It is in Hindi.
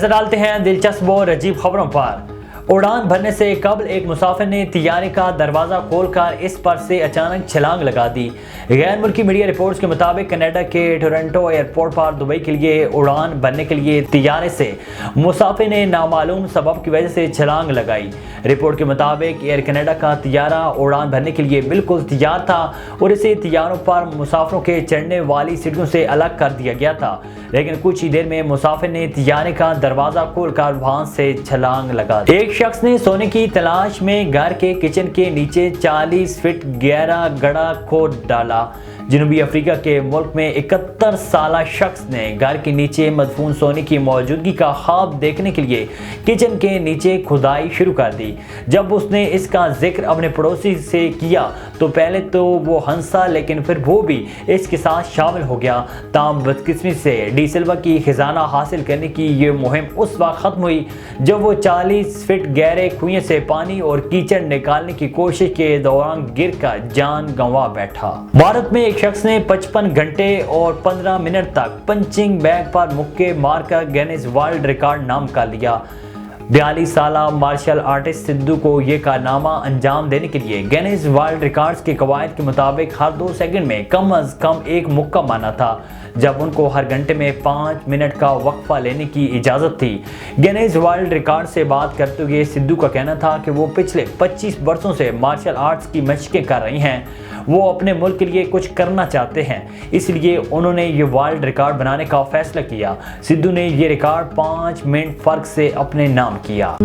नजर डालते हैं दिलचस्प और अजीब खबरों पर। उड़ान भरने से कबल एक मुसाफिर ने तियारे का दरवाजा खोलकर इस पर से अचानक छलांग लगा दी। गैर मुल्की मीडिया रिपोर्ट्स के मुताबिक कनाडा के टोरंटो एयरपोर्ट पर दुबई के लिए उड़ान भरने के लिए तियारे से मुसाफिर ने नामालूम सबब की वजह से छलांग लगाई। रिपोर्ट के मुताबिक एयर कनाडा का तियारा उड़ान भरने के लिए बिल्कुल तैयार था और इसे तियारों पर मुसाफिरों के चढ़ने वाली सीटों से अलग कर दिया गया था, लेकिन कुछ ही देर में मुसाफिर ने तियारे का दरवाजा खोलकर वहां से छलांग लगा दी। एक शख्स ने सोने की तलाश में घर के किचन के नीचे 40 फीट गहरा गड्ढा खोद डाला। जनूबी अफ्रीका के मुल्क में 71 साल शख्स ने घर के नीचे मदफून सोने की मौजूदगी का ख्वाब देखने के लिए किचन के नीचे खुदाई शुरू कर दी। जब उसने इसका जिक्र अपने पड़ोसी से किया तो पहले तो वो हंसा, लेकिन फिर वो भी इसके साथ शामिल हो गया। ताम बदकिस्मती से डी सिल्वा की खजाना हासिल करने की ये मुहिम उस वक्त खत्म हुई जब वो 40 फीट गहरे कुएं से पानी और कीचड़ निकालने की कोशिश के दौरान गिरकर जान गंवा बैठा। भारत में एक शख्स ने 55 घंटे और 15 मिनट तक पंचिंग बैग पर मुक्के मारकर गिनीज वर्ल्ड रिकॉर्ड नाम कर लिया। 42 साल मार्शल आर्टिस्ट सिद्धू को यह कारनामा अंजाम देने के लिए गिनीज वर्ल्ड रिकॉर्ड्स के कवायद के मुताबिक हर 2 सेकंड में कम अज कम एक मुक्का मारना था, जब उनको हर घंटे में 5 मिनट का वक्फा लेने की इजाज़त थी। गिनीज वर्ल्ड रिकॉर्ड से बात करते हुए सिद्धू का कहना था कि वो पिछले 25 वर्षों से मार्शल आर्ट्स की मशकें कर रही हैं। वो अपने मुल्क के लिए कुछ करना चाहते हैं, इसलिए उन्होंने ये वर्ल्ड रिकॉर्ड बनाने का फैसला किया। सिद्धू ने ये रिकॉर्ड 5 मिनट फ़र्क से अपने नाम किया।